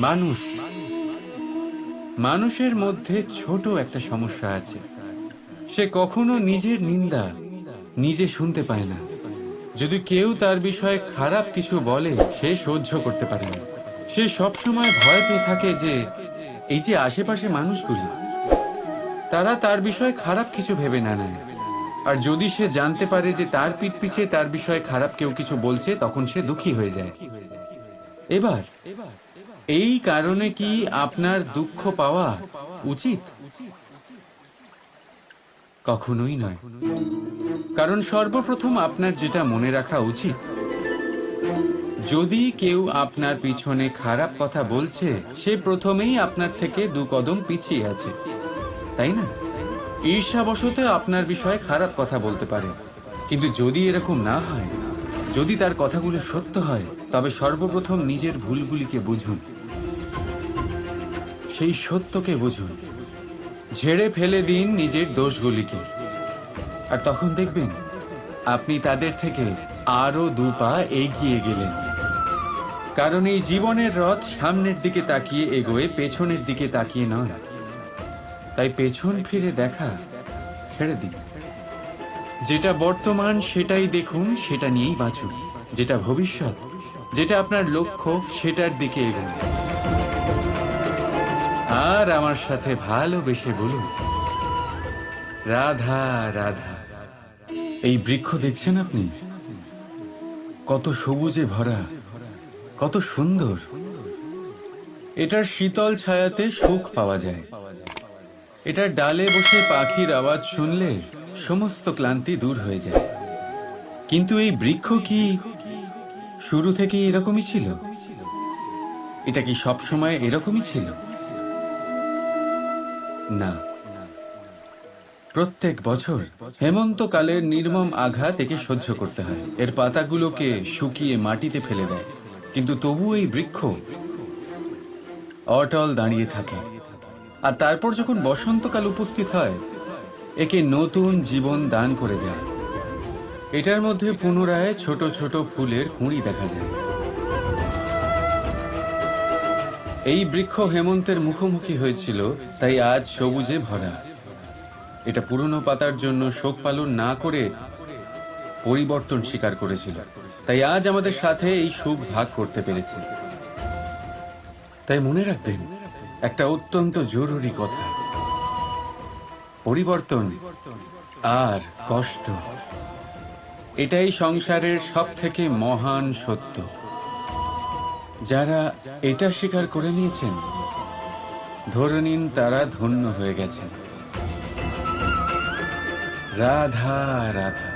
মানুষ মানুষের মধ্যে ছোট একটা সমস্যা আছে। সে কখনো নিজের নিন্দা নিজে শুনতে পায় না। যদি কেউ তার বিষয়ে খারাপ কিছু বলে, সে সহ্য করতে পারে না। সে সবসময় ভয় পেয়ে থাকে যে এই যে আশেপাশে মানুষগুলি, তারা তার বিষয়ে খারাপ কিছু ভেবে না নেয়। আর যদি সে জানতে পারে যে তার পিঠ পিছে তার বিষয়ে খারাপ কেউ কিছু বলছে, তখন সে দুঃখী হয়ে যায়। এবার এই কারণে কি আপনার দুঃখ পাওয়া উচিত? কখনোই নয়। কারণ সর্বপ্রথম আপনার যেটা মনে রাখা উচিত, যদি কেউ আপনার পিছনে খারাপ কথা বলছে, সে প্রথমেই আপনার থেকে 2 কদম পিছিয়ে আছে, তাই না? ঈর্ষাবশত আপনার বিষয়ে খারাপ কথা বলতে পারে, কিন্তু যদি এরকম না হয়, যদি তার কথাগুলো সত্য হয়, তবে সর্বপ্রথম নিজের ভুলগুলিকে বুঝুন, সেই সত্যকে বুঝুন, ঝেড়ে ফেলে দিন নিজের দোষগুলিকে। আর তখন দেখবেন আপনি তাদের থেকে আরো 2 পা এগিয়ে গেলেন। কারণ এই জীবনের রথ সামনের দিকে তাকিয়ে এগোয়, পেছনের দিকে তাকিয়ে নয়। তাই পেছন ফিরে দেখা ছেড়ে দিন। যেটা বর্তমান সেটাই দেখুন, সেটা নিয়েই বাঁচুন। যেটা ভবিষ্যৎ, যেটা আপনার লক্ষ্য, সেটার দিকে এগোন। আর আমার সাথে ভালোবেসে বলুন, রাধা রাধা। এই বৃক্ষ দেখছেন আপনি? কত সবুজে ভরা, কত সুন্দর। এটার শীতল ছায়াতে সুখ পাওয়া যায়। এটার ডালে বসে পাখির আওয়াজ শুনলে সমস্ত ক্লান্তি দূর হয়ে যায়। কিন্তু এই বৃক্ষ কি শুরু থেকে এরকমই ছিল? এটা কি সবসময় এরকমই ছিল? না। প্রত্যেক বছর হেমন্তকালের নির্মম আঘাত একে সহ্য করতে হয়। এর পাতাগুলোকে শুকিয়ে মাটিতে ফেলে দেয়, কিন্তু তবু এই বৃক্ষ অটল দাঁড়িয়ে থাকে। আর তারপর যখন বসন্তকাল উপস্থিত হয়, একে নতুন জীবন দান করে যায়। এটার মধ্যে পুনরায় ছোট ছোট ফুলের কুঁড়ি দেখা যায়। এই বৃক্ষ হেমন্তের মুখোমুখি হয়েছিল, তাই আজ সবুজে ভরা। এটা পুরনো পাতার জন্য শোক পালন না করে পরিবর্তন স্বীকার করেছিল, তাই আজ আমাদের সাথে এই সুখ ভাগ করতে পেরেছে। তাই মনে রাখবেন একটা অত্যন্ত জরুরি কথা, পরিবর্তন আর কষ্ট, এটাই সংসারের সবথেকে মহান সত্য। যারা এটা স্বীকার করে নিয়েছেন, ধরে নিন তারা ধন্য হয়ে গেছেন। রাধা রাধা।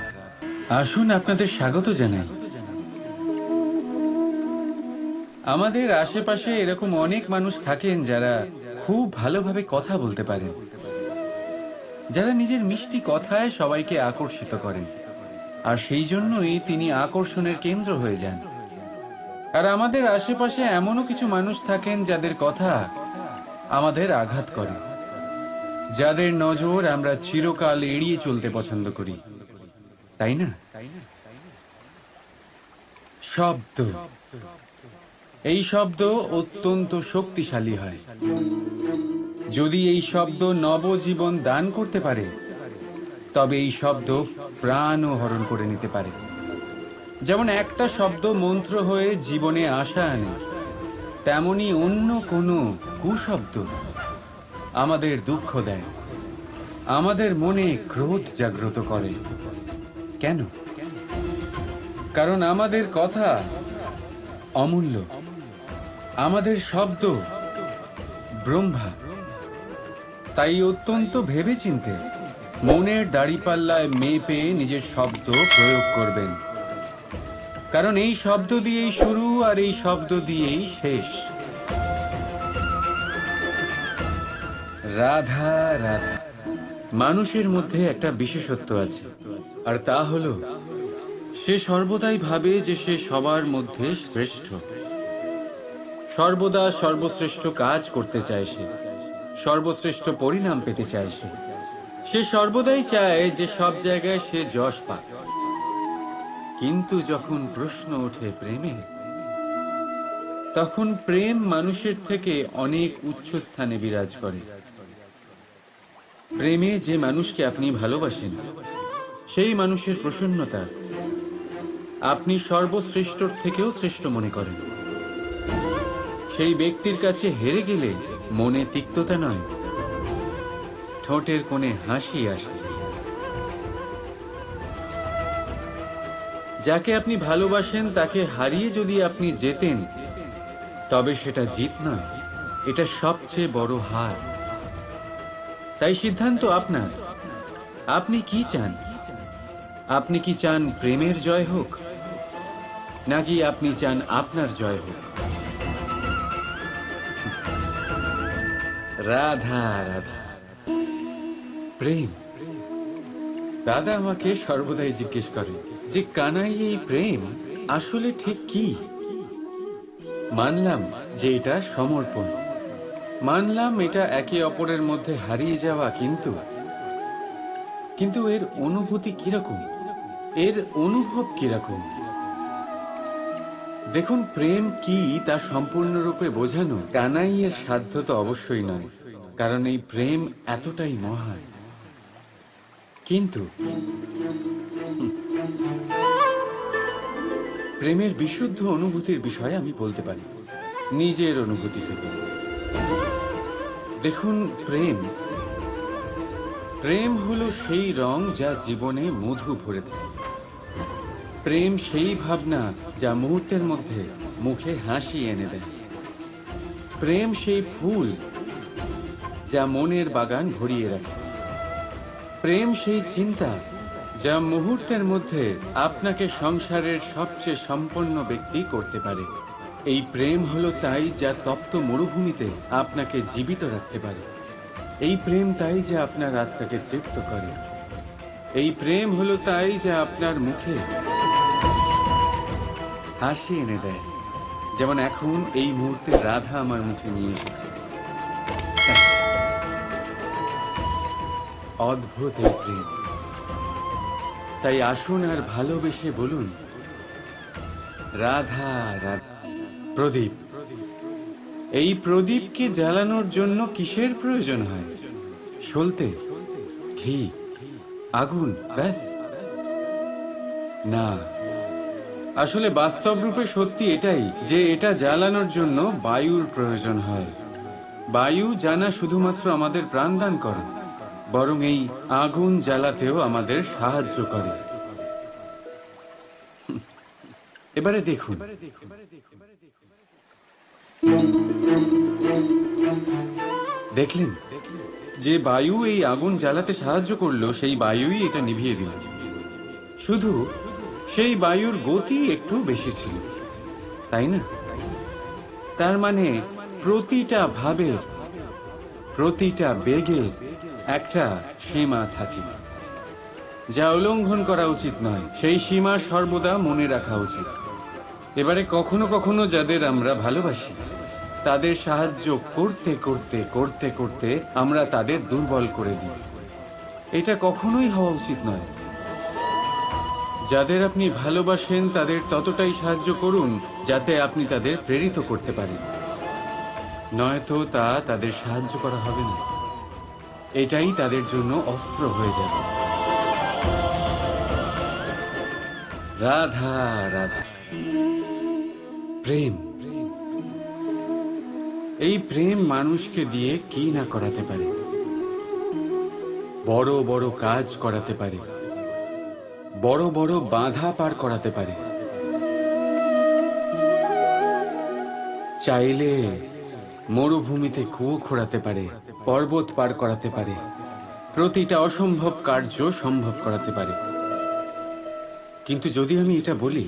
আসুন আপনাদের স্বাগত জানাই। আমাদের আশেপাশে এরকম অনেক মানুষ থাকেন যারা খুব ভালোভাবে কথা বলতে পারেন, যারা নিজের মিষ্টি কথায় সবাইকে আকর্ষিত করেন, আর সেই জন্যই তিনি আকর্ষণের কেন্দ্র হয়ে যান। আর আমাদের আশেপাশে এমনও কিছু মানুষ থাকেন যাদের কথা আমাদের আঘাত করে, যাদের নজর আমরা চিরকাল এড়িয়ে চলতে পছন্দ করি, তাই না? শব্দ, এই শব্দ অত্যন্ত শক্তিশালী হয়। যদি এই শব্দ নবজীবন দান করতে পারে, তবে এই শব্দ প্রাণও হরণ করে নিতে পারে। যেমন একটা শব্দ মন্ত্র হয়ে জীবনে আশা আনে, তেমনি অন্য কোনো কুশব্দ আমাদের দুঃখ দেয়, আমাদের মনে ক্রোধ জাগ্রত করে। কেন? কারণ আমাদের কথা অমূল্য, আমাদের শব্দ ব্রহ্মা। তাই অত্যন্ত ভেবেচিন্তে মনের দাড়িপাল্লায় মেপে নিজের শব্দ প্রয়োগ করবেন, কারণ এই শব্দ দিয়েই শুরু আর এই শব্দ দিয়েই শেষ। রাধা রাধা। মানুষের মধ্যে একটা বিশেষত্ব আছে, আর তা হলো সে সর্বদাই ভাবে যে সে সবার মধ্যে শ্রেষ্ঠ। সর্বদা সর্বশ্রেষ্ঠ কাজ করতে চায় সে, সর্বশ্রেষ্ঠ পরিণাম পেতে চায় সে সর্বদাই চায় যে সব জায়গায় সে যশ পাক। কিন্তু যখন প্রশ্ন ওঠে প্রেমে, তখন প্রেম মানুষের থেকে অনেক উচ্চ স্থানে বিরাজ করে। প্রেমে যে মানুষকে আপনি ভালোবাসেন সেই মানুষের প্রসন্নতা আপনি সর্বশ্রেষ্ঠর থেকেও শ্রেষ্ঠ মনে করেন। সেই ব্যক্তির কাছে হেরে গেলে মনে তিক্ততা নয়, ঠোঁটের কোণে হাসি আসে। যাকে আপনি ভালোবাসেন তাকে হারিয়ে যদি আপনি জেতেন তবে সেটা জিত নয়, এটা সবচেয়ে বড় হার। তাই সিদ্ধান্ত আপনার। আপনি কি চান? আপনি কি চান প্রেমের জয় হোক, নাকি আপনি চান আপনার জয় হোক? রাধা রাধা। প্রেম। দাদা আমাকে সর্বদাই জিজ্ঞেস করে যে কানাই, এই প্রেম আসলে ঠিক কি? মানলাম যে এটা সমর্পণ, মানলাম এটা একে অপরের মধ্যে হারিয়ে যাওয়া, কিন্তু এর অনুভূতি কিরকম, এর অনুভব কিরকম? দেখুন, প্রেম কি তা সম্পূর্ণরূপে বোঝানো কানাইয়ের সাধ্য তো অবশ্যই নয়, কারণ এই প্রেম এতটাই মহান। কিন্তু প্রেমের বিশুদ্ধ অনুভূতির বিষয়ে আমি বলতে পারি নিজের অনুভূতি থেকে। দেখুন, প্রেম হলো সেই রং যা জীবনে মধু ভরে দেয়। প্রেম সেই ভাবনা যা মুহূর্তের মধ্যে মুখে হাসি এনে দেয়। প্রেম সেই ফুল যা মনের বাগান ভরিয়ে রাখে। প্রেম সেই চিন্তা যা মুহূর্তের মধ্যে আপনাকে সংসারের সবচেয়ে সম্পন্ন ব্যক্তি করতে পারে। এই প্রেম হলো তাই যা তপ্ত মরুভূমিতে আপনাকে জীবিত রাখতে পারে। এই প্রেম তাই যা আপনার আত্মাকে তৃপ্ত করে। এই প্রেম হলো তাই যা আপনার মুখে হাসি এনে দেয়, যেমন এখন এই মুহূর্তে রাধা আমার মুখে নিয়ে এসেছে। অদ্ভুত এই প্রেম। তাই আসুন আর ভালোবেসে বলুন, রাধা রাধা। প্রদীপ। এই প্রদীপকে জ্বালানোর জন্য কিসের প্রয়োজন হয়? সলতে, ঘি, আগুন, ব্যাস? না, আসলে বাস্তব রূপে সত্যি এটাই যে এটা জ্বালানোর জন্য বায়ুর প্রয়োজন হয়। বায়ু জানা শুধুমাত্র আমাদের প্রাণদান করে, বরং এই আগুন জ্বালাতেও আমাদের সাহায্য করে। এবারে দেখুন, দেখলেন যে বায়ু এই আগুন জ্বালাতে সাহায্য করলো, সেই বায়ুই এটা নিভিয়ে দিল। শুধু সেই বায়ুর গতি একটু বেশি ছিল, তাই না? তার মানে প্রতিটা ভাবের, প্রতিটা বেগের একটা সীমা থাকে, যা উল্লঙ্ঘন করা উচিত নয়। সেই সীমা সর্বদা মনে রাখা উচিত। এবারে কখনো কখনো যাদের আমরা ভালোবাসি তাদের সাহায্য করতে করতে করতে করতে আমরা তাদের দুর্বল করে দিই। এটা কখনোই হওয়া উচিত নয়। যাদের আপনি ভালোবাসেন তাদের ততটাই সাহায্য করুন যাতে আপনি তাদের প্রেরিত করতে পারেন, নয়তো তা তাদের সাহায্য করা হবে না। এটাই তাদের জন্য অস্ত্র হয়ে যাবে। রাধা রাধা। প্রেম। এই প্রেম মানুষকে দিয়ে কি না করাতে পারে। বড় বড় কাজ করাতে পারে, বড় বড় বাধা পার করাতে পারে। চাইলে মরুভূমিতে কুয়ো খোঁড়াতে পারে, পর্বত পার করাতে পারে, প্রতিটা অসম্ভব কার্য সম্ভব করাতে পারে। কিন্তু যদি আমি এটা বলি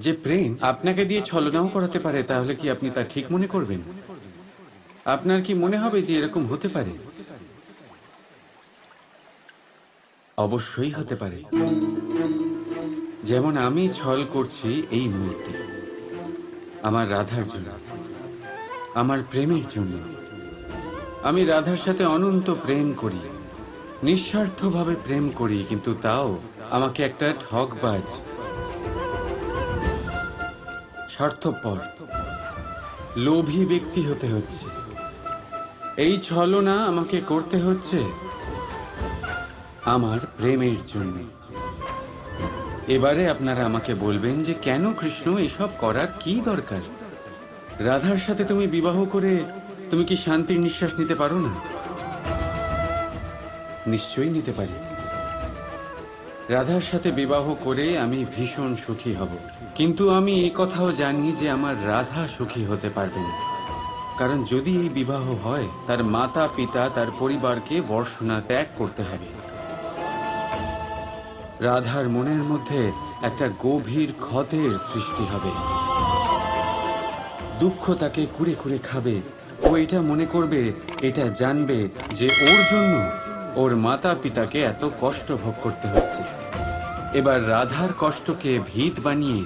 যে প্রেম আপনাকে দিয়ে ছলনাও করাতে পারে, তাহলে কি আপনি তা ঠিক মনে করবেন? আপনার কি মনে হবে যে এরকম হতে পারে? অবশ্যই হতে পারে। যেমন আমি ছল করছি এই মুহূর্তে আমার রাধার জন্য, আমার প্রেমের জন্য। আমি রাধার সাথে অনন্ত প্রেম করি, নিঃস্বার্থভাবে প্রেম করি, কিন্তু তাও আমাকে একটা ঠকবাজ, স্বার্থপর, লোভী ব্যক্তি হতে হচ্ছে, এই ছলনা আমাকে করতে হচ্ছে আমার প্রেমের জন্য। এবারে আপনারা আমাকে বলবেন যে কেন কৃষ্ণ এসব করার কি দরকার? রাধার সাথে তুমি বিবাহ করে তুমি কি শান্তির নিঃশ্বাস নিতে পারো না? নিশ্চয়ই নিতে পারি। রাধার সাথে বিবাহ করে আমি ভীষণ সুখী হব, কিন্তু আমি এই কথাও জানি যে আমার রাধা সুখী হতে পারবে না। কারণ যদি এই বিবাহ হয়, তার মাতা পিতা তার পরিবারকে বর্ষণা ত্যাগ করতে হবে। রাধার মনের মধ্যে একটা গভীর ক্ষতের সৃষ্টি হবে, দুঃখ তাকে কুরে কুরে খাবে। ও এটা মনে করবে, এটা জানবে যে ওর জন্য ওর মাতা পিতাকে এত কষ্ট ভোগ করতে হচ্ছে। এবার রাধার কষ্টকে ভিত বানিয়ে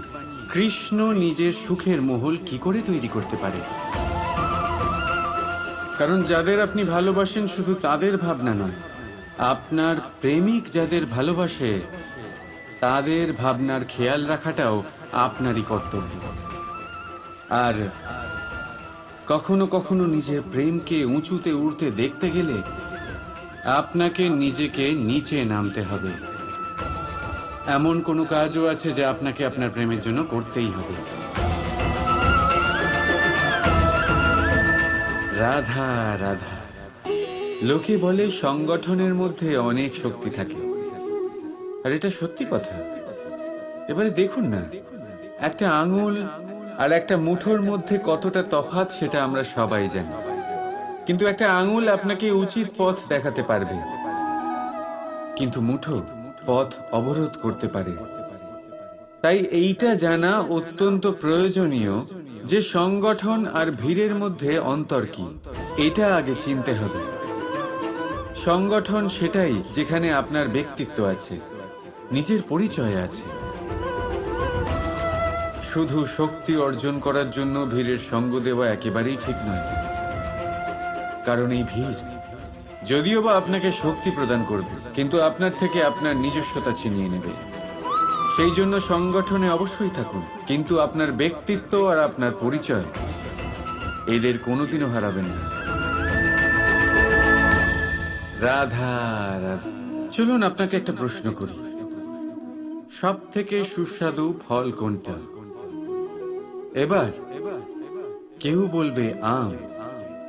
কৃষ্ণ নিজের সুখের মহল কি করে তৈরি করতে পারে? কারণ যাদের আপনি ভালোবাসেন শুধু তাদের ভাবনা নয়, আপনার প্রেমিক যাদের ভালোবাসে তাদের ভাবনার খেয়াল রাখাটাও আপনারই কর্তব্য। আর কখনো কখনো নিজের প্রেমকে উঁচুতে উঠতে দেখতে গেলে আপনাকে নিজেকে নিচে নামতে হবে। এমন কোনো কাজও আছে যা আপনাকে আপনার প্রেমের জন্য করতেই হবে। রাধা রাধা। লোকে বলে সংগঠনের মধ্যে অনেক শক্তি থাকে, আর এটা সত্যি কথা। এবারে দেখুন না, একটা আঙুল আর একটা মুঠোর মধ্যে কতটা তফাৎ সেটা আমরা সবাই জানি, কিন্তু একটা আঙুল আপনাকে উচিত পথ দেখাতে পারবে, কিন্তু মুঠো পথ অবরোধ করতে পারে। তাই এইটা জানা অত্যন্ত প্রয়োজনীয় যে সংগঠন আর ভিড়ের মধ্যে অন্তর কি, এটা আগে চিনতে হবে। সংগঠন সেটাই যেখানে আপনার ব্যক্তিত্ব আছে, নিজের পরিচয় আছে। শুধু শক্তি অর্জন করার জন্য ভিড়ের সঙ্গ দেওয়া একেবারেই ঠিক নয়। কারণ এই ভিড় যদিও বা আপনাকে শক্তি প্রদান করবে, কিন্তু আপনার থেকে আপনার নিজস্বতা ছিনিয়ে নেবে। সেই জন্য সংগঠনে অবশ্যই থাকুন, কিন্তু আপনার ব্যক্তিত্ব আর আপনার পরিচয় এদের কোনোদিনও হারাবেন না। রাধা রাধা। চলুন আপনাকে একটা প্রশ্ন করি, সব থেকে সুস্বাদু ফল কোনটা? এবার কেউ বলবে আম,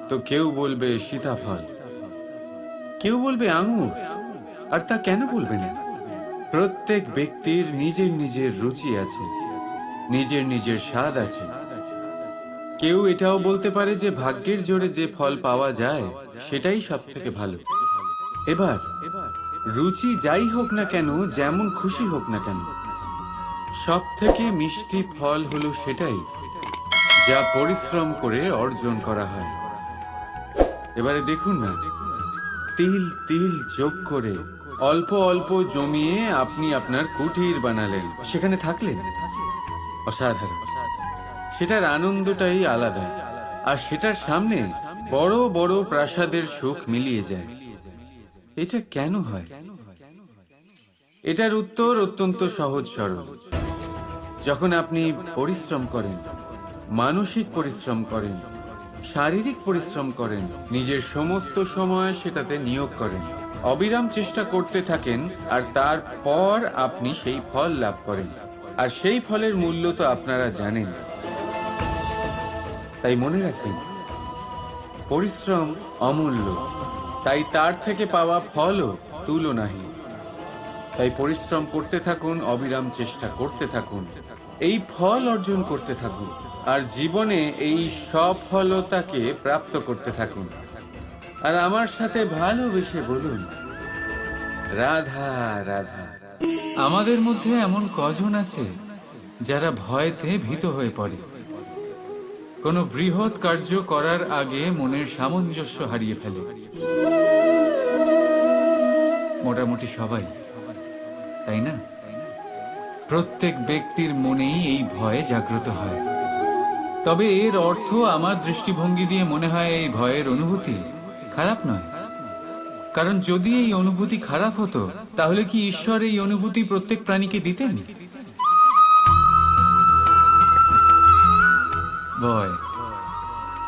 তো কেউ বলবে সীতাফল, কেউ বলবে আঙুর। আর তা কেন বলবে না? প্রত্যেক ব্যক্তির নিজের নিজের রুচি আছে, নিজের নিজের স্বাদ আছে। কেউ এটাও বলতে পারে যে ভাগ্যের জোরে যে ফল পাওয়া যায় সেটাই সব থেকে ভালো। এবার রুচি যাই হোক না কেন, যেমন খুশি হোক না কেন, সব থেকে মিষ্টি ফল হলো সেটাই যা পরিশ্রম করে অর্জন করা হয়। এবারে দেখুন না, তিল তিল যোগ করে অল্প অল্প জমিয়ে আপনি আপনার কুটির বানালেন, সেখানে থাকলেন, অসাধারণ। সেটার আনন্দটাই আলাদা, আর সেটার সামনে বড় বড় প্রাসাদের সুখ মিলিয়ে যায়। এটা কেন হয়? এটার উত্তর অত্যন্ত সহজ সরল। যখন আপনি পরিশ্রম করেন, মানসিক পরিশ্রম করেন, শারীরিক পরিশ্রম করেন, নিজের সমস্ত সময় সেটাতে নিয়োগ করেন, অবিরাম চেষ্টা করতে থাকেন, আর তারপর আপনি সেই ফল লাভ করেন। আর সেই ফলের মূল্য তো আপনারা জানেন। তাই মনে রাখবেন, পরিশ্রম অমূল্য, তাই তার থেকে পাওয়া ফলও তুলনাহীন। তাই পরিশ্রম করতে থাকুন, অবিরাম চেষ্টা করতে থাকুন, এই ফল অর্জন করতে থাকুন, আর জীবনে এই সফলতাকে প্রাপ্ত করতে থাকুন। আর আমার সাথে ভালোবেসে বলুন, রাধা রাধা। আমাদের মধ্যে এমন কজন আছে যারা ভয়তে ভীত হয়ে পড়ে, কোনো বৃহৎ কার্য করার আগে মনের সামঞ্জস্য হারিয়ে ফেলে? মোটামুটি সবাই, তাই না? প্রত্যেক ব্যক্তির মনেই এই ভয় জাগ্রত হয়। তবে এর অর্থ আমার দৃষ্টিভঙ্গি দিয়ে মনে হয় এই ভয়ের অনুভূতি খারাপ নয়। কারণ যদি এই অনুভূতি খারাপ হতো, তাহলে কি ঈশ্বর এই অনুভূতি প্রত্যেক প্রাণীকে দিতেন? ভয়,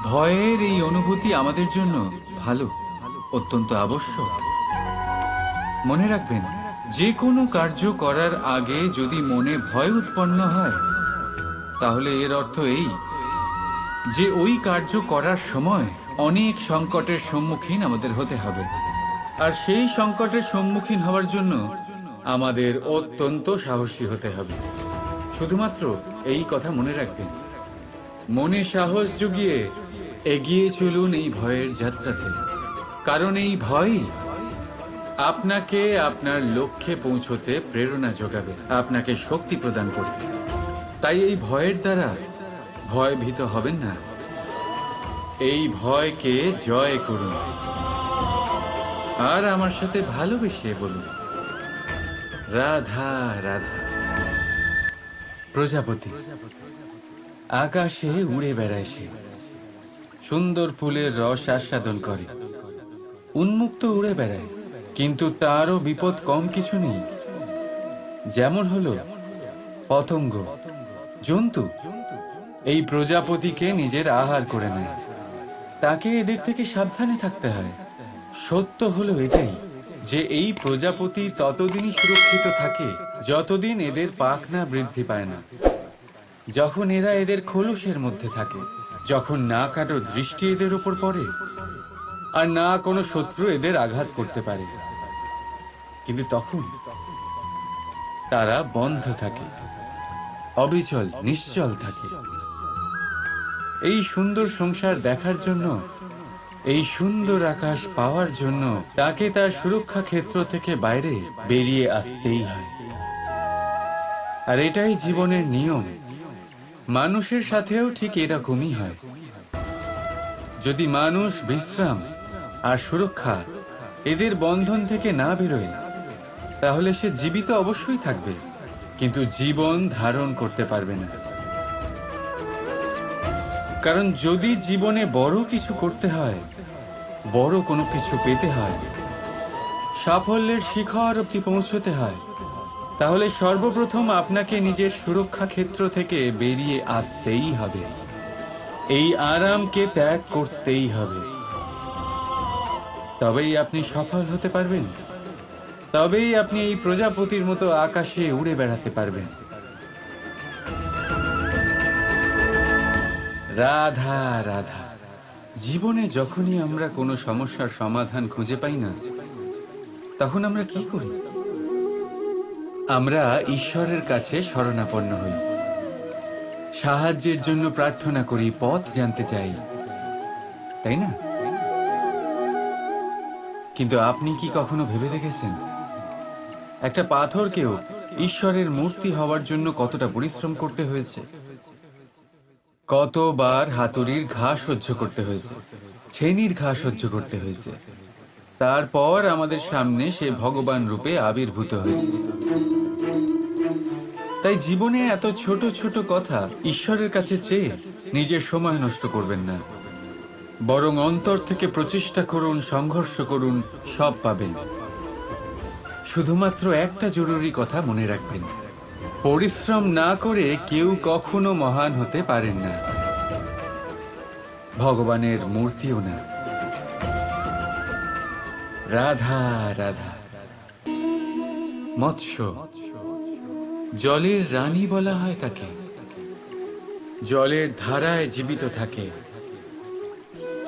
ভয়ের এই অনুভূতি আমাদের জন্য ভালো, অত্যন্ত আবশ্যক। মনে রাখবেন, যে কোনো কার্য করার আগে যদি মনে ভয় উৎপন্ন হয়, তাহলে এর অর্থ এই যে ওই কার্য করার সময় অনেক সংকটের সম্মুখীন আমাদের হতে হবে। আর সেই সংকটের সম্মুখীন হওয়ার জন্য আমাদের অত্যন্ত সাহসী হতে হবে। শুধুমাত্র এই কথা মনে রাখবেন, মনে সাহস জুগিয়ে এগিয়ে চলুন এই ভয়ের যাত্রাতে, কারণ এই ভয়ই আপনাকে আপনার লক্ষ্যে পৌঁছতে প্রেরণা যোগাবে, আপনাকে শক্তি প্রদান করবে। তাই এই ভয়ের দ্বারা ভয়ভীত হবেন না, এই ভয়কে জয় করুন। আর আমার সাথে ভালোবেসে বলুন, রাধা রাধা। প্রজাপতি আকাশে উড়ে বেড়ায়, সে সুন্দর ফুলের রস আস্বাদন করে, উন্মুক্ত উড়ে বেড়ায়, কিন্তু তারও বিপদ কম কিছু নেই। যেমন হলো পতঙ্গ, জন্তু এই প্রজাপতিকে নিজের আহার করে নেয়, তাকে এদের থেকে সাবধানে থাকতে হয়। সত্য হলো এটাই যে এই প্রজাপতি ততদিনই সুরক্ষিত থাকে যতদিন এদের পাখনা বৃদ্ধি পায় না। যখন এরা এদের খোলসের মধ্যে থাকে, যখন না কারো দৃষ্টি এদের উপর পড়ে আর না কোনো শত্রু এদের আঘাত করতে পারে, কিন্তু তখন তারা বন্ধ থাকে, অবিচল নিশ্চল থাকে। এই সুন্দর সংসার দেখার জন্য, এই সুন্দর আকাশ পাওয়ার জন্য তাকে তার সুরক্ষা ক্ষেত্র থেকে বাইরে বেরিয়ে আসতেই হয়। আর এটাই জীবনের নিয়ম। মানুষের সাথেও ঠিক এরকমই হয়। যদি মানুষ বিশ্রাম আর সুরক্ষা এদের বন্ধন থেকে না বেরোয়, তাহলে সে জীবিত অবশ্যই থাকবে, কিন্তু জীবন ধারণ করতে পারবে না। কারণ যদি জীবনে বড় কিছু করতে হয়, বড় কোনো কিছু পেতে হয়, সাফল্যের শিখর অবধি পৌঁছতে হয়, তাহলে সর্বপ্রথম আপনাকে নিজের সুরক্ষা ক্ষেত্র থেকে বেরিয়ে আসতেই হবে। এই আরামকে ত্যাগ করতেই হবে। তবেই আপনি সফল হতে পারবেন, তবেই আপনি এই প্রজাপতির মতো আকাশে উড়ে বেড়াতে পারবেন। রাধা রাধা। জীবনে যখনই আমরা কোনো সমস্যার সমাধান খুঁজে পাই না, তখন আমরা কি করি? আমরা ঈশ্বরের কাছে শরণাপন্ন হই, সাহায্যের জন্য প্রার্থনা করি, পথ জানতে চাই, তাই না? কিন্তু আপনি কি কখনো ভেবে দেখেছেন একটা পাথরকেও ঈশ্বরের মূর্তি হওয়ার জন্য কতটা পরিশ্রম করতে হয়েছে? কতবার হাতুড়ির ঘা সহ্য করতে হয়েছে, ছেনির ঘা সহ্য করতে হয়েছে, তারপর আমাদের সামনে সে ভগবান রূপে আবির্ভূত হয়েছে। তাই জীবনে এত ছোট ছোট কথা ঈশ্বরের কাছে চেয়ে নিজের সময় নষ্ট করবেন না, বরং অন্তর থেকে প্রচেষ্টা করুন, সংঘর্ষ করুন, সব পাবেন। শুধুমাত্র একটা জরুরি কথা মনে রাখবেন, পরিশ্রম না করে কেউ কখনো মহান হতে পারেন না, ভগবানের মূর্তিও না। রাধা রাধা। মৎস্য, জলের রানী বলা হয় তাকে, জলের ধারায় জীবিত থাকে।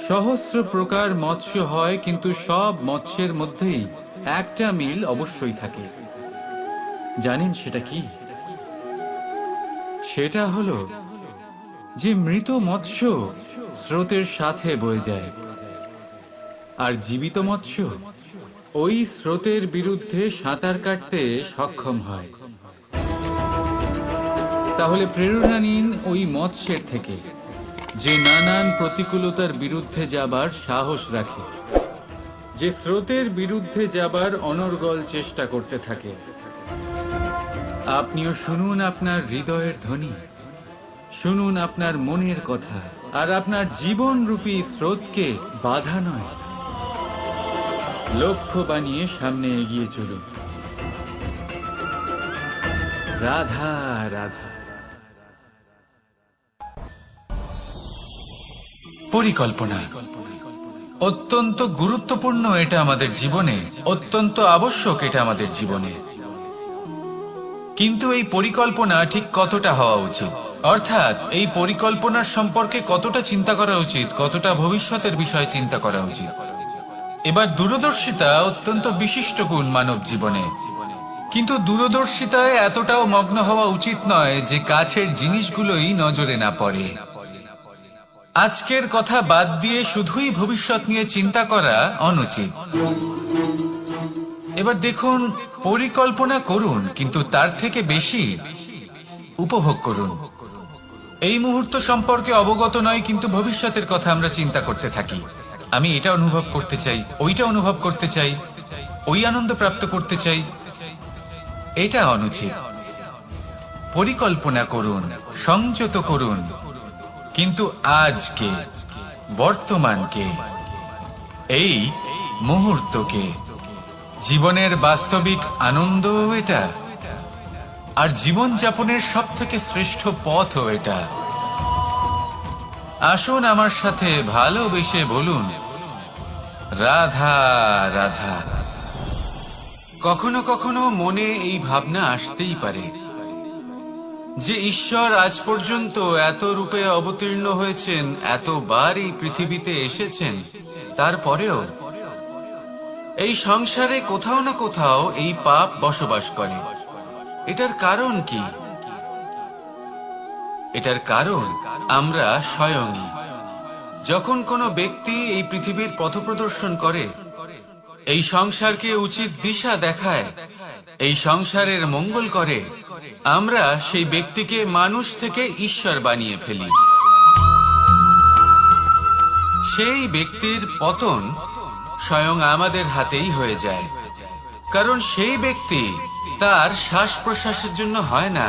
সহস্র প্রকার মৎস্য হয়, কিন্তু সব মৎস্যের মধ্যেই একটা মিল অবশ্যই থাকে। জানেন সেটা কি? সেটা হলো যে মৃত মৎস্য স্রোতের সাথে বয়ে যায়, আর জীবিত মৎস্য ওই স্রোতের বিরুদ্ধে সাঁতার কাটতে সক্ষম হয়। তাহলে প্রেরণা নিন ওই মৎস্যের থেকে, যে নানান প্রতিকূলতার বিরুদ্ধে যাবার সাহস রাখে, যে স্রোতের বিরুদ্ধে যাবার অনর্গল চেষ্টা করতে থাকে। আপনিও শুনুন আপনার হৃদয়ের ধ্বনি, শুনুন আপনার মনের কথা, আর আপনার জীবনরূপী স্রোতকে বাধা নয়, লক্ষ্য বানিয়ে সামনে এগিয়ে চলুন। রাধা রাধা। পরিকল্পনা অত্যন্ত গুরুত্বপূর্ণ, এটা আমাদের জীবনে অত্যন্ত আবশ্যক, এটা আমাদের জীবনে। কিন্তু এই পরিকল্পনা ঠিক কতটা হওয়া উচিত, অর্থাৎ এই পরিকল্পনার সম্পর্কে কতটা চিন্তা করা উচিত, কতটা ভবিষ্যতের বিষয়ে চিন্তা করা উচিত। এবার দূরদর্শিতা অত্যন্ত বিশিষ্ট গুণ মানব জীবনে, কিন্তু দূরদর্শিতায় এতটাও মগ্ন হওয়া উচিত নয় যে কাছের জিনিসগুলোই নজরে না পড়ে। আজকের কথা বাদ দিয়ে শুধুই ভবিষ্যৎ নিয়ে চিন্তা করা অনুচিত। এবার দেখুন, পরিকল্পনা করুন, কিন্তু তার থেকে বেশি উপভোগ করুন। এই মুহূর্ত সম্পর্কে অবগত নয়, কিন্তু ভবিষ্যতের কথা আমরা চিন্তা করতে থাকি। আমি এটা অনুভব করতে চাই, ওইটা অনুভব করতে চাই, ওই আনন্দ প্রাপ্ত করতে চাই। এটা অনুচিত। পরিকল্পনা করুন, সংযত করুন, কিন্তু আজকে, বর্তমানকে, এই মুহূর্তকে, জীবনের বাস্তবিক আনন্দ এটা, আর জীবন যাপনের সব থেকে শ্রেষ্ঠ পথও এটা। আসুন আমার সাথে ভালোবেসে বলুন, রাধা রাধা। কখনো কখনো মনে এই ভাবনা আসতেই পারে যে ঈশ্বর আজ পর্যন্ত এত রূপে অবতীর্ণ হয়েছেন, এতবার এই পৃথিবীতে এসেছেন, তারপরেও এই সংসারে কোথাও না কোথাও এই পাপ বসবাস করে। এটার কারণ কি? এটার কারণ আমরা স্বয়ংই। যখন কোনো ব্যক্তি এই পৃথিবীর পথপ্রদর্শন করে, এই সংসারকে উচিত দিশা দেখায়, এই সংসারের মঙ্গল করে, আমরা সেই ব্যক্তিকে মানুষ থেকে ঈশ্বর বানিয়ে ফেলি। সেই ব্যক্তির পতন স্বয়ং আমাদের হাতেই হয়ে যায়, কারণ সেই ব্যক্তি তার শ্বাস প্রশ্বাসের জন্য হয় না।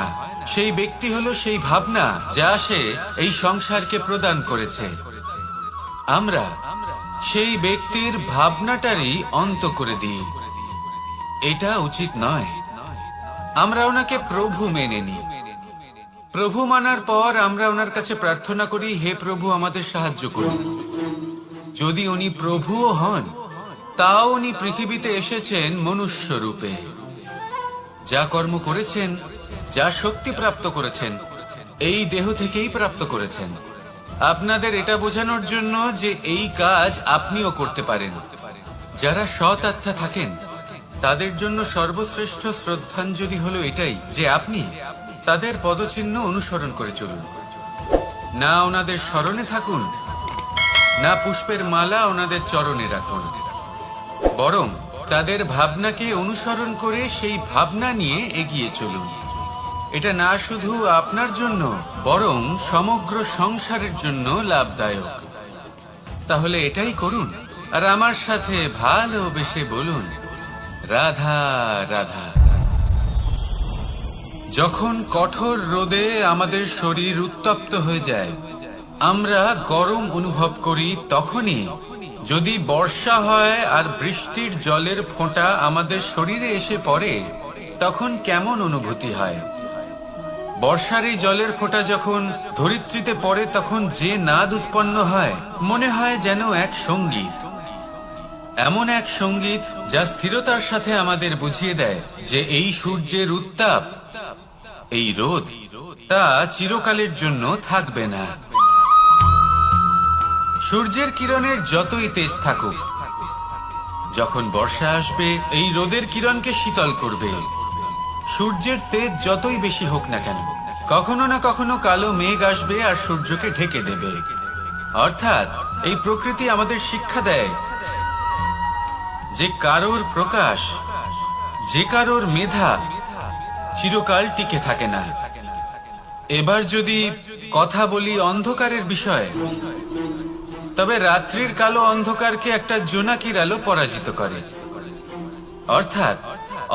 সেই ব্যক্তি হলো সেই ভাবনা যা সে এই সংসারকে প্রদান করেছে। আমরা সেই ব্যক্তির ভাবনাটারই অন্ত করে দিই। এটা উচিত নয়। আমরা ওনাকে প্রভু মেনে নিই। প্রভু মানার পর আমরা ওনার কাছে প্রার্থনা করি, হে প্রভু আমাদের সাহায্য করুন। যদি উনি প্রভুও হন, তাও উনি পৃথিবীতে এসেছেন মনুষ্য রূপে। যা কর্ম করেছেন, যা শক্তি প্রাপ্ত করেছেন, এই দেহ থেকেই প্রাপ্ত করেছেন। আপনাদের এটা বোঝানোর জন্য যে এই কাজ আপনিও করতে পারেন। যারা সৎ আত্মা থাকেন, তাদের জন্য সর্বশ্রেষ্ঠ শ্রদ্ধাঞ্জলি হলো এটাই যে আপনি তাদের পদচিহ্ন অনুসরণ করে চলুন। না ওনাদের স্মরণে থাকুন, না পুষ্পের মালা ওনাদের চরণে রাখুন, বরং তাদের ভাবনাকে অনুসরণ করে সেই ভাবনা নিয়ে এগিয়ে চলুন। এটা না শুধু আপনার জন্য, বরং সমগ্র সংসারের জন্য লাভদায়ক। তাহলে এটাই করুন, আর আমার সাথে ভালোবেসে বলুন, রাধা রাধা। যখন কঠোর রোদে আমাদের শরীর উত্তপ্ত হয়ে যায়, আমরা গরম অনুভব করি, তখনই যদি বর্ষা হয় আর বৃষ্টির জলের ফোঁটা আমাদের শরীরে এসে পড়ে, তখন কেমন অনুভূতি হয়? বর্ষার এই জলের ফোঁটা যখন ধরিত্রীতে পড়ে, তখন যে নাদ উৎপন্ন হয়, মনে হয় যেন এক সঙ্গীত। এমন এক সঙ্গীত যা স্থিরতার সাথে আমাদের বুঝিয়ে দেয় যে এই সূর্যের উত্তাপ, এই রোদ, তা চিরকালের জন্য থাকবে না। সূর্যের কিরণের যতই তেজ থাকুক, যখন বর্ষা আসবে, এই রোদের কিরণকে শীতল করবে। সূর্যের তেজ যতই বেশি হোক না কেন, কখনো না কখনো কালো মেঘ আসবে আর সূর্যকে ঢেকে দেবে। অর্থাৎ এই প্রকৃতি আমাদের শিক্ষা দেয় যে কারোর প্রকাশ, যে কারোর মেধা চিরকাল টিকে থাকে না। এবার যদি কথা বলি অন্ধকারের বিষয়ে, তবে রাত্রির কালো অন্ধকারকে একটা জোনাকির আলো পরাজিত করে। অর্থাৎ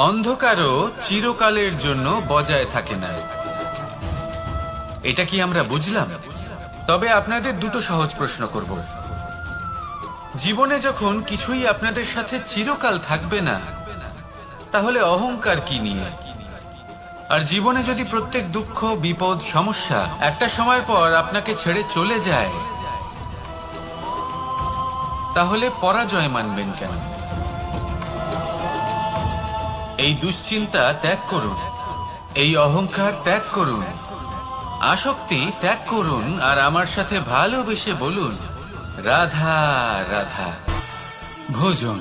অন্ধকারও চিরকালের জন্য বজায় থাকে না। এটা কি আমরা বুঝলাম? তবে আপনাদের দুটো সহজ প্রশ্ন করব। জীবনে যখন কিছুই আপনাদের সাথে চিরকাল থাকবে না, তাহলে অহংকার কি নিয়ে? আর জীবনে যদি প্রত্যেক দুঃখ, বিপদ, সমস্যা একটা সময় পর আপনাকে ছেড়ে চলে যায়, তাহলে পরাজয় মানবেন কেন? এই দুশ্চিন্তা ত্যাগ করুন, এই অহংকার ত্যাগ করুন, আসক্তি ত্যাগ করুন, আর আমার সাথে ভালোবেসে বলুন, রাধা রাধা। ভোজন।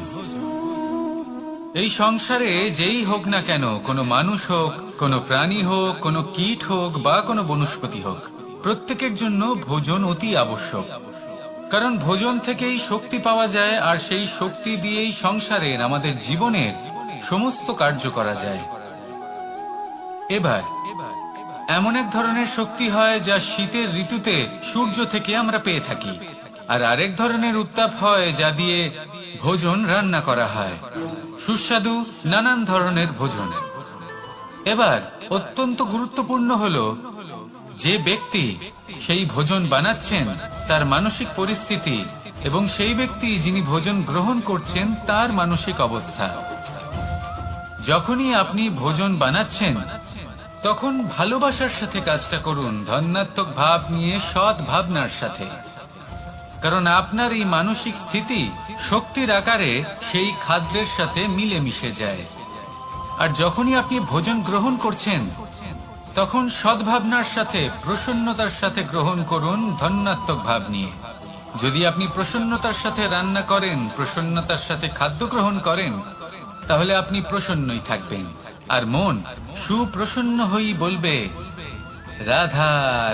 এই সংসারে যেই হোক না কেন, কোনো মানুষ হোক, কোনো প্রাণী হোক, কোনো কীট হোক বা কোনো বনস্পতি হোক, প্রত্যেকের জন্য ভোজন অতি আবশ্যক। কারণ ভোজন থেকেই শক্তি পাওয়া যায়, আর সেই শক্তি দিয়েই সংসারের, আমাদের জীবনের সমস্ত কার্য করা যায়। এবার এমন এক ধরনের শক্তি হয় যা শীতের ঋতুতে সূর্য থেকে আমরা পেয়ে থাকি, আর আরেক ধরনের উত্তাপ হয় যা দিয়ে ভোজন রান্না করা হয়, সুস্বাদু নানান ধরনের ভোজন। এবার অত্যন্ত গুরুত্বপূর্ণ হলো যে ব্যক্তি সেই ভোজন বানাচ্ছেন তার মানসিক পরিস্থিতি, এবং সেই ব্যক্তি যিনি ভোজন গ্রহণ করছেন তার মানসিক অবস্থা। যখনই আপনি ভোজন বানাচ্ছেন তখন ভালোবাসার সাথে কাজটা করুন, ধন্যাত্মক ভাব নিয়ে, সৎ ভাবনার সাথে। কারণ আপনার এই মানসিক স্থিতি শক্তির আকারে সেই খাদ্যের সাথে মিলে মিশে যায়। আর যখনই আপনি ভোজন গ্রহণ করছেন তখন সদ্ভাবনার সাথে, প্রসন্নতার সাথে গ্রহণ করুন, ধন্যাত্মক ভাব নিয়ে। যদি আপনি প্রসন্নতার সাথে রান্না করেন, প্রসন্নতার সাথে খাদ্য গ্রহণ করেন, তাহলে আপনি প্রসন্নই থাকবেন, আর মন সুপ্রসন্ন হয়েই বলবে, রাধা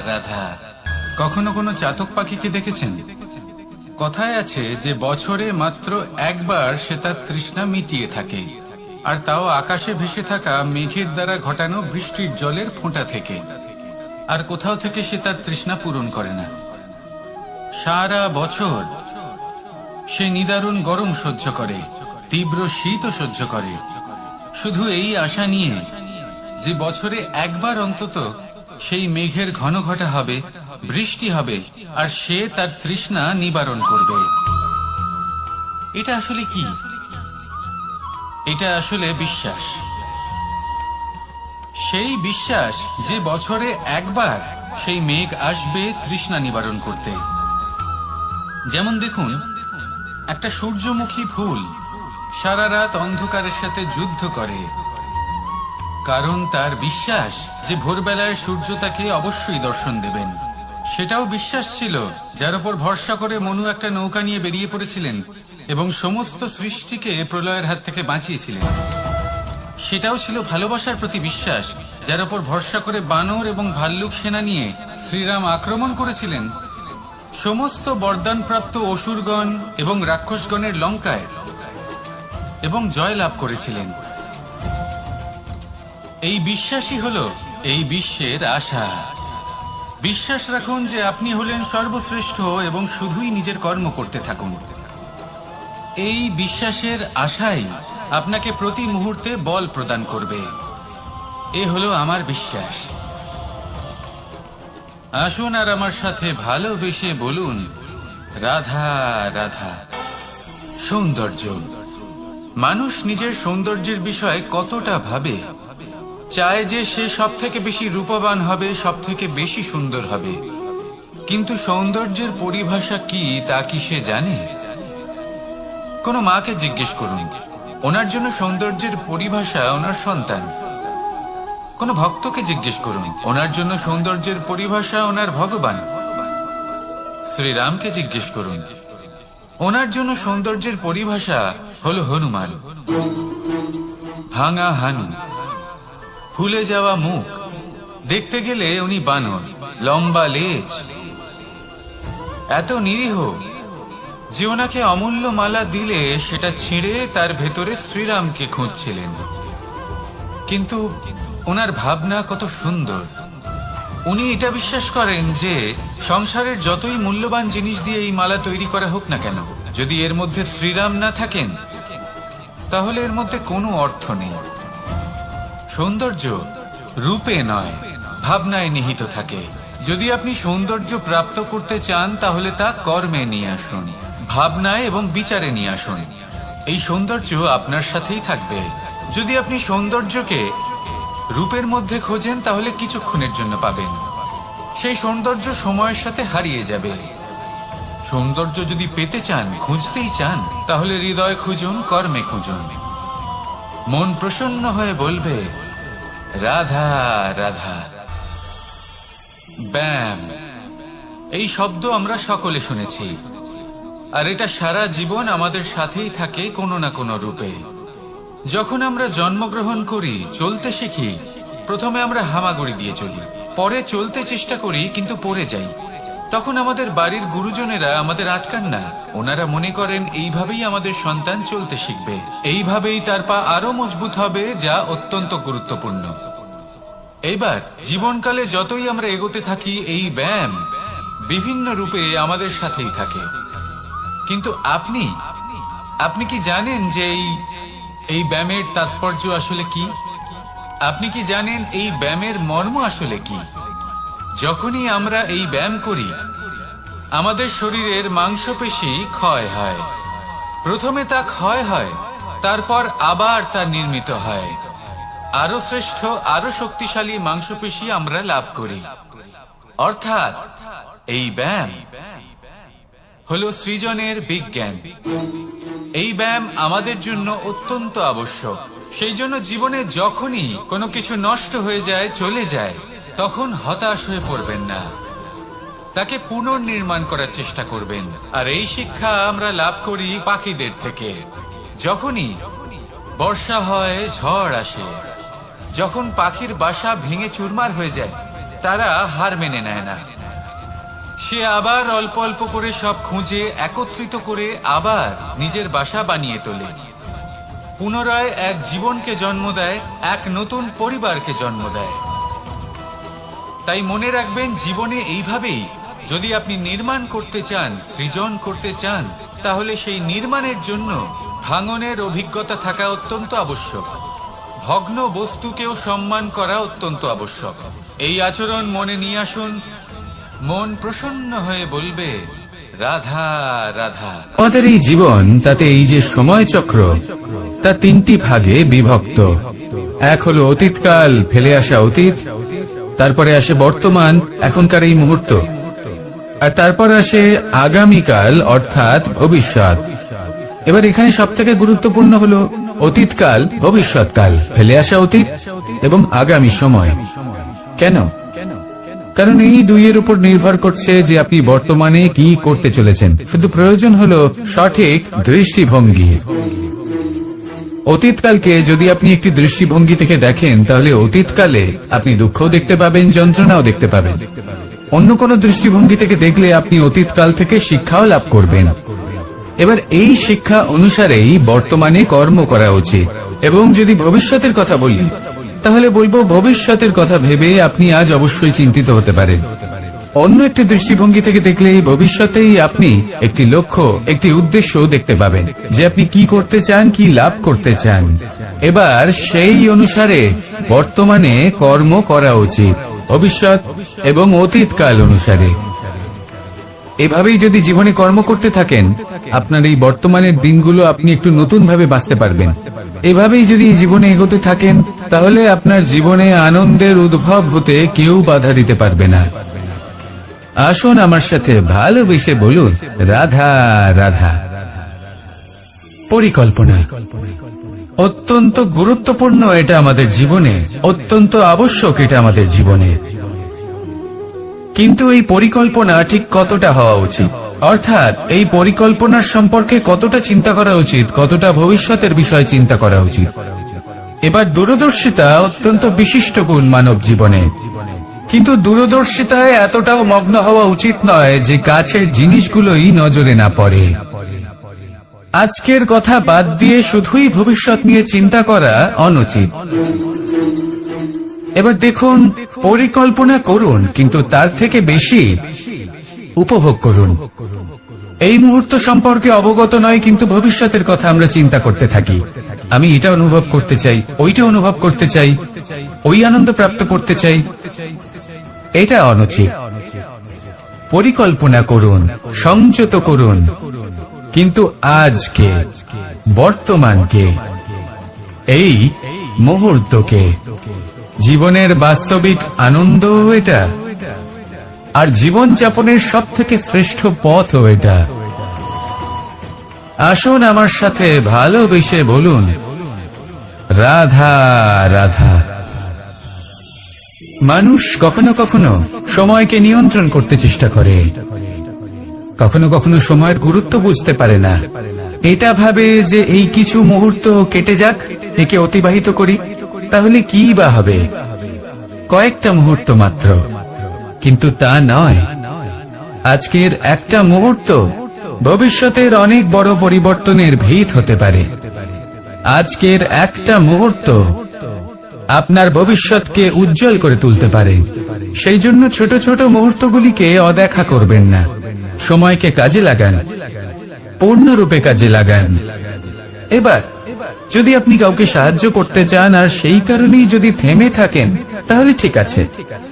রাধা। কখনো কোনো চাতক পাখিকে দেখেছেন? কথায় আছে যে বছরে মাত্র একবার সে তার তৃষ্ণা মিটিয়ে থাকে, আর তাও আকাশে ভেসে থাকা মেঘের দ্বারা ঘটানো বৃষ্টির জলের ফোঁটা থেকে। আর কোথাও থেকে সে তার তৃষ্ণা পূরণ করে না। সারা বছর সে নিদারুণ গরম সহ্য করে, তীব্র শীতও সহ্য করে, শুধু এই আশা নিয়ে যে বছরে একবার অন্তত সেই মেঘের ঘন ঘটা হবে, বৃষ্টি হবে, আর সে তার তৃষ্ণা নিবারণ করবে। এটা আসলে কি? এটা আসলে বিশ্বাস। সেই বিশ্বাস যে বছরে একবার সেই মেঘ আসবে তৃষ্ণা নিবারণ করতে। যেমন দেখুন, একটা সূর্যমুখী ফুল সারা রাত অন্ধকারের সাথে যুদ্ধ করে, কারণ তার বিশ্বাস যে ভোরবেলায় সূর্য তাকে অবশ্যই দর্শন দেবেন। সেটাও বিশ্বাস ছিল যার উপর ভরসা করে মনু একটা নৌকা নিয়ে বেরিয়ে পড়েছিলেন এবং সমস্ত সৃষ্টিকে প্রলয়ের হাত থেকে বাঁচিয়েছিলেন। সেটাও ছিল ভালোবাসার প্রতি বিশ্বাস, যার উপর ভরসা করে বানর এবং ভাল্লুক সেনা নিয়ে শ্রীরাম আক্রমণ করেছিলেন সমস্ত বরদানপ্রাপ্ত অসুরগণ এবং রাক্ষসগণের লঙ্কায়, এবং জয় লাভ করেছিলেন। এই বিশ্বাসই হলো এই বিশ্বের আশা। বিশ্বাস রাখুন যে আপনি হলেন সর্বশ্রেষ্ঠ এবং শুধুই নিজের কর্ম করতে থাকুন। এই বিশ্বাসের আশাই আপনাকে প্রতি মুহূর্তে বল প্রদান করবে। এ হলো আমার বিশ্বাস। আসুন আর আমার সাথে ভালোবেসে বলুন, রাধা রাধা। সৌন্দর্য। মানুষ নিজের সৌন্দর্যের বিষয়ে কতটা ভাবে, চায় যে সে সব থেকে বেশি রূপবান হবে, সব থেকে বেশি সুন্দর হবে। কিন্তু সৌন্দর্যের পরিভাষা কি তা কি সে জানে? কোনো মাকে জিজ্ঞেস করুন, ওনার জন্য সৌন্দর্যের পরিভাষা ওনার সন্তান। কোনো ভক্তকে জিজ্ঞেস করুন, ওনার জন্য সৌন্দর্যের পরিভাষা ওনার ভগবান। শ্রীরামকে জিজ্ঞেস করুন, ওনার জন্য সৌন্দর্যের পরিভাষা হলো হনুমান। ভাঙা হানু, ফুলে যাওয়া মুখ, দেখতে গেলে উনি বানর, লম্বা লেজ, এত নিরীহ যে ওনাকে অমূল্য মালা দিলে সেটা ছিঁড়ে তার ভেতরে শ্রীরামকে খুঁজছিলেন। কিন্তু ওনার ভাবনা কত সুন্দর। উনি এটা বিশ্বাস করেন যে সংসারের যতই মূল্যবান জিনিস দিয়ে এই মালা তৈরি করা হোক না কেন, যদি এর মধ্যে শ্রীরাম না থাকেন তাহলে এর মধ্যে কোনো অর্থ নেই। সৌন্দর্য রূপে নয়, ভাবনায় নিহিত থাকে। যদি আপনি সৌন্দর্য প্রাপ্ত করতে চান তাহলে তা কর্মে নিয়ে আসুন, ভাবনায় এবং বিচারে নিয়ে আসুন। এই সৌন্দর্য আপনার সাথেই থাকবে। যদি আপনি সৌন্দর্যকে রূপের মধ্যে খোঁজেন তাহলে কিছুক্ষণের জন্য পাবেন, সেই সৌন্দর্য সময়ের সাথে হারিয়ে যাবে। সৌন্দর্য যদি পেতে চান, খুঁজতেই চান, তাহলে হৃদয় খুঁজুন, কর্মে খুঁজুন। মন প্রসন্ন হয়ে বলবে রাধা রাধা। ব্যায়াম, এই শব্দ আমরা সকলে শুনেছি, আর এটা সারা জীবন আমাদের সাথেই থাকে কোনো না কোনো রূপে। যখন আমরা জন্মগ্রহণ করি, চলতে শিখি, প্রথমে আমরা হামাগুড়ি দিয়ে চলি, পরে চলতে চেষ্টা করি কিন্তু পড়ে যাই। তখন আমাদের বাড়ির গুরুজনেরা আমাদের আটকান না। ওনারা মনে করেন এইভাবেই আমাদের সন্তান চলতে শিখবে, এইভাবেই তার পা আরো মজবুত হবে, যা অত্যন্ত গুরুত্বপূর্ণ। এবার জীবনকালে যতই আমরা এগোতে থাকি, এই ব্যায়াম বিভিন্ন রূপে আমাদের সাথেই থাকে। কিন্তু আপনি কি জানেন যে এই ব্যায়ামের তাৎপর্য আসলে কি? আপনি কি জানেন এই ব্যায়ামের মর্ম আসলে কি? যখনই আমরা এই ব্যায়াম করি, আমাদের শরীরের মাংসপেশি ক্ষয় হয়। প্রথমে তা ক্ষয় হয়, তারপর আবার তা নির্মিত হয়। আরো শ্রেষ্ঠ, আরো শক্তিশালী মাংসপেশি আমরা লাভ করি। অর্থাৎ এই ব্যায়াম হলো সৃজনের বিজ্ঞান। এই ব্যায়াম আমাদের জন্য অত্যন্ত আবশ্যক। সেই জন্য জীবনে যখনই কোনো কিছু নষ্ট হয়ে যায়, চলে যায়, তখন হতাশ হয়ে পড়বেন না, তাকে পুনর্নির্মাণ করার চেষ্টা করবেন। আর এই শিক্ষা আমরা লাভ করি পাখিদের থেকে। যখনই বর্ষা হয়, ঝড় আসে, যখন পাখির বাসা ভেঙে চুরমার হয়ে যায়, তারা হার মেনে নেয় না। সে আবার অল্প অল্প করে সব খুঁজে একত্রিত করে আবার নিজের বাসা বানিয়ে তোলে, পুনরায় এক জীবনকে জন্ম দেয়, এক নতুন পরিবারকে জন্ম দেয়। তাই মনে রাখবেন, জীবনে এইভাবেই যদি আপনি নির্মাণ করতে চান, সৃজন করতে চান, তাহলে সেই নির্মাণের জন্য ভাঙনের অভিজ্ঞতা থাকা অত্যন্ত আবশ্যক। ভগ্ন বস্তুকেও সম্মান করা অত্যন্ত আবশ্যক। এই আচরণ মনে নিয়ে আসুন, মন প্রসন্ন হয়ে বলবে রাধা রাধা। আমাদের এই জীবন, তাতে এই যে সময় চক্র, তা তিনটি ভাগে বিভক্ত। এক হলো অতীতকাল, ফেলে আসা অতীত, তারপরে আসে বর্তমান, এখনকার এই মুহূর্ত, আর তারপর আসে আগামীকাল অর্থাৎ ভবিষ্যৎ। এবার এখানে সবথেকে গুরুত্বপূর্ণ হলো অতীতকাল, ভবিষ্যৎকাল, ফেলে আসা অতীত এবং আগামী সময়। কেন? কারণ এই দুইয়ের উপর নির্ভর করছে যে আপনি বর্তমানে কি করতে চলেছেন। শুধু প্রয়োজন হলো সঠিক দৃষ্টিভঙ্গি। অতীতকালকে যদি আপনি একটি দৃষ্টিভঙ্গি থেকে দেখেন, তাহলে অতীতকালে আপনি দুঃখও দেখতে পাবেন, যন্ত্রণাও দেখতে পাবেন। অন্য কোনো দৃষ্টিভঙ্গি থেকে দেখলে আপনি অতীতকাল থেকে শিক্ষাও লাভ করবেন। এবার এই শিক্ষা অনুসারেই বর্তমানে কর্ম করা উচিত। এবং যদি ভবিষ্যতের কথা বলি, তাহলে বলবো ভবিষ্যতের কথা ভেবে আপনি আজ অবশ্যই চিন্তিত হতে পারেন। অন্য একটি দৃষ্টিভঙ্গি থেকে দেখলে ভবিষ্যতেই আপনি একটি লক্ষ্য, একটি উদ্দেশ্য দেখতে পাবেন, যে আপনি কি করতে চান, কি লাভ করতে চান। এবার সেই অনুসারে বর্তমানে কর্ম করা উচিত, ভবিষ্যৎ এবং অতীতকাল অনুসারে। এভাবেই যদি জীবনে কর্ম করতে থাকেন, আপনার এই বর্তমানের দিনগুলো আপনি একটু নতুন ভাবে বাঁচতে পারবেন। এভাবেই যদি জীবনে এগোতে থাকেন, তাহলে আপনার জীবনে আনন্দের উদ্ভব হতে কেউ বাধা দিতে পারবে না। আসুন আমার সাথে ভালোবেসে বলুন রাধা রাধা। পরিকল্পনা অত্যন্ত গুরুত্বপূর্ণ, এটা আমাদের জীবনে অত্যন্ত আবশ্যক, এটা আমাদের জীবনে। কিন্তু এই পরিকল্পনা ঠিক কতটা হওয়া উচিত, অর্থাৎ এই পরিকল্পনার সম্পর্কে কতটা চিন্তা করা উচিত, কতটা ভবিষ্যতের বিষয় চিন্তা করা উচিত। এবার দূরদর্শিতা অত্যন্ত বিশিষ্ট গুণ মানব জীবনে, কিন্তু দূরদর্শিতায় এতটাও মগ্ন হওয়া উচিত নয় যে কাছের জিনিসগুলোই নজরে না পড়ে। আজকের কথা বাদ দিয়ে শুধুই ভবিষ্যৎ নিয়ে চিন্তা করা অনুচিত। এবার দেখুন, পরিকল্পনা করুন, কিন্তু তার থেকে বেশি উপভোগ করুন। এই মুহূর্ত সম্পর্কে অবগত নয়, কিন্তু ভবিষ্যতের কথা আমরা চিন্তা করতে থাকি। আমি এটা অনুভব করতে চাই, ওইটা অনুভব করতে চাই, ওই আনন্দ প্রাপ্ত করতে চাই। এটা অনুচিত। পরিকল্পনা করুন, সংযত করুন, কিন্তু আজকে, বর্তমানকে, এই মুহূর্তকে। জীবনের বাস্তবিক আনন্দ এটা। আর জীবনযাপনের সব থেকে শ্রেষ্ঠ পথও এটা। আসুন আমার সাথে ভালোবেসে বলুন, রাধা রাধা। মানুষ কখনো কখনো সময়কে নিয়ন্ত্রণ করতে চেষ্টা করে, কখনো কখনো সময়ের গুরুত্ব বুঝতে পারে না। এটা ভাবে যে এই কিছু মুহূর্ত কেটে যাক, একে অতিবাহিত করি, তাহলে কি বা হবে, কয়েকটা মুহূর্ত মাত্র। কিন্তু তা নয়। আজকের একটা মুহূর্ত ভবিষ্যতের অনেক বড় পরিবর্তনের ভিত হতে পারে। আজকের একটা মুহূর্ত আপনার ভবিষ্যৎকে উজ্জ্বল করে তুলতে পারে। সেই জন্য ছোট ছোট মুহূর্তগুলিকে অদেখা করবেন না। সময়কে কাজে লাগান, পূর্ণরূপে কাজে লাগান। এবার যদি আপনি কাউকে সাহায্য করতে চান আর সেই কারণেই যদি থেমে থাকেন, তাহলে ঠিক আছে,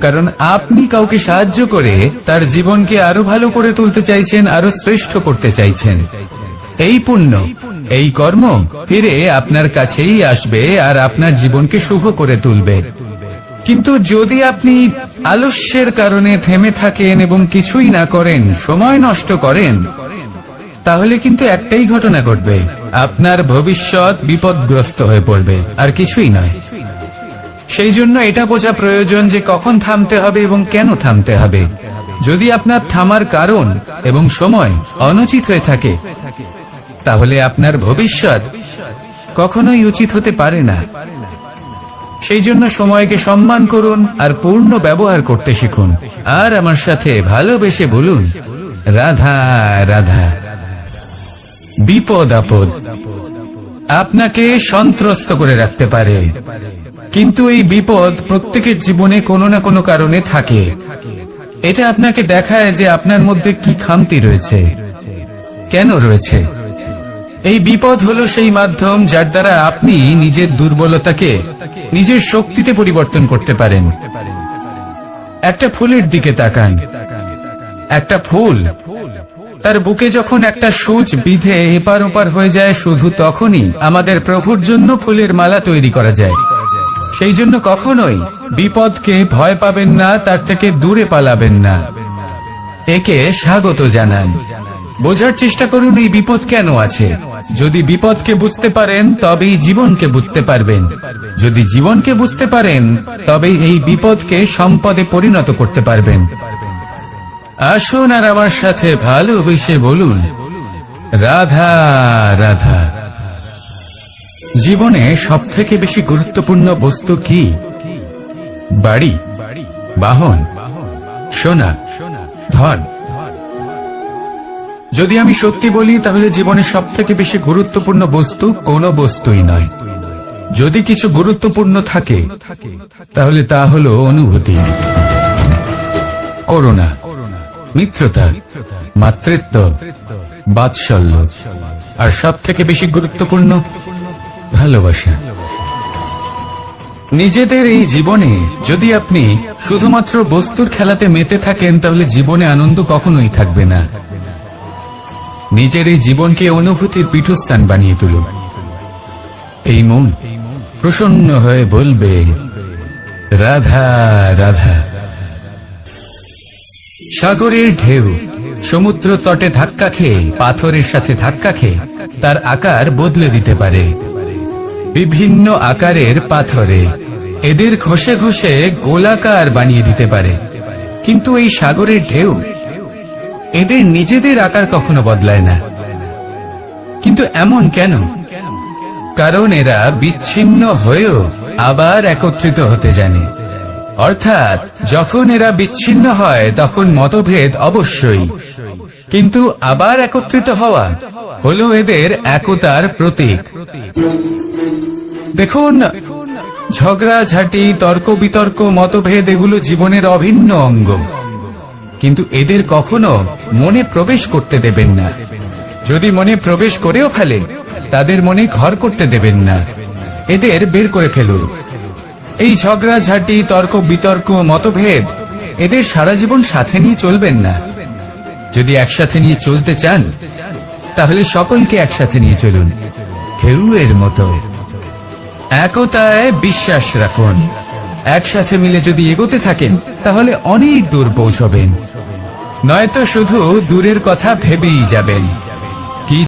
কারণ আপনি কাউকে সাহায্য করে তার জীবনকে আরো ভালো করে তুলতে চাইছেন, আরো শ্রেষ্ঠ করতে চাইছেন। এই পুণ্য, এই কর্ম ফিরে আপনার কাছেই আসবে আর আপনার জীবনকে শুভ করে তুলবে। কিন্তু যদি আপনি আলস্যের কারণে থেমে থাকেন এবং কিছুই না করেন, সময় নষ্ট করেন, তাহলে কিন্তু একটাই ঘটনা ঘটবে, আপনার ভবিষ্যৎ বিপদগ্রস্ত হয়ে পড়বে, আর কিছুই নয়। সেই জন্য এটা বোঝা প্রয়োজন যে কখন থামতে হবে এবং কেন থামতে হবে। যদি আপনার থামার কারণ এবং সময় অনুচিত হয়ে থাকে, তাহলে আপনার ভবিষ্যৎ কখনোই উচিত হতে পারে না। সেই জন্য সময়কে সম্মান করুন আর পূর্ণ ব্যবহার করতে শিখুন। আর আমার সাথে ভালোবেসে বলুন, রাধা রাধা। বিপদ আপদ আপনাকে সন্ত্রস্ত করে রাখতে পারে, কিন্তু এই বিপদ প্রত্যেকের জীবনে কোনো না কোনো কারণে থাকে। এটা আপনাকে দেখায় যে আপনার মধ্যে কি খামতি রয়েছে, কেন রয়েছে। এই বিপদ হলো সেই মাধ্যম যার দ্বারা আপনি নিজের দুর্বলতাকে নিজের শক্তিতে পরিবর্তন করতে পারেন। একটা ফুলের দিকে তাকান। একটা ফুল, তার বুকে যখন একটা সূচ বিঁধে এপার ওপার হয়ে যায়, শুধু তখনই আমাদের প্রভুর জন্য ফুলের মালা তৈরি করা যায়। সেই জন্য কখনোই বিপদকে ভয় পাবেন না, তার থেকে দূরে পালাবেন না, একে স্বাগত জানান। বোঝার চেষ্টা করুন এই বিপদ কেন আছে। যদি বিপদকে বুঝতে পারেন তবেই জীবনকে বুঝতে পারবেন। যদি জীবনকে বুঝতে পারেন তবেই এই বিপদকে সম্পদে পরিণত করতে পারবেন। আসুন আর আমার সাথে ভালোবেসে বলুন, রাধা রাধা। জীবনে সবথেকে বেশি গুরুত্বপূর্ণ বস্তু কি? বাড়ি, বাহন, সোনা, ধন। যদি আমি সত্যি বলি, তাহলে জীবনের সবথেকে বেশি গুরুত্বপূর্ণ বস্তু কোনো বস্তুই নয়। যদি কিছু গুরুত্বপূর্ণ থাকে, তাহলে তা হলো অনুভূতি, করুণা, মিত্রতা, মাতৃত্ব, বাৎসল্য, আর সবথেকে বেশি গুরুত্বপূর্ণ ভালোবাসা। নিজেদের এই জীবনে যদি আপনি শুধুমাত্র বস্তুর খেলাতে মেতে থাকেন, তাহলে জীবনে আনন্দ কখনোই থাকবে না। নিজের এই জীবনকে অনুভূতির পীঠস্থান বানিয়ে তুলুন। এই মন প্রসন্ন হয়ে বলবে, রাধা রাধা। সাগরের ঢেউ সমুদ্র তটে ধাক্কা খেয়ে, পাথরের সাথে ধাক্কা খেয়ে তার আকার বদলে দিতে পারে। বিভিন্ন আকারের পাথরে এদের ঘষে ঘষে গোলাকার বানিয়ে দিতে পারে, কিন্তু এই সাগরের ঢেউ এদের নিজেদের আকার কখনো বদলায় না। কিন্তু এমন কেন? কারণ এরা বিচ্ছিন্ন হয়েও আবার একত্রিত হতে জানে। অর্থাৎ যখন এরা বিচ্ছিন্ন হয় তখন মতভেদ অবশ্যই, কিন্তু আবার একত্রিত হওয়া হলো এদের একতার প্রতীক। দেখুন, ঝগড়াঝাটি, তর্ক বিতর্ক, মতভেদ এগুলো জীবনের অভিন্ন অঙ্গ, কিন্তু এদের কখনো মনে প্রবেশ করতে দেবেন না। যদি মনে প্রবেশ করেও ফেলে, তাদের মনে ঘর করতে দেবেন না, এদের বের করে ফেলুন। এই ঝগড়াঝাটি, তর্ক বিতর্ক, মতভেদ এদের সারা জীবন সাথে নিয়ে চলবেন না। যদি একসাথে নিয়ে চলতে চান, তাহলে সকলকে একসাথে নিয়ে চলুন, ঢেউয়ের মতো। একতায় বিশ্বাস রাখুন, একসাথে মিলে যদি এগোতে থাকেন তাহলে অনেক দূর পৌঁছবেন, নয়তো শুধু দূরের কথা ভেবেই যাবেন।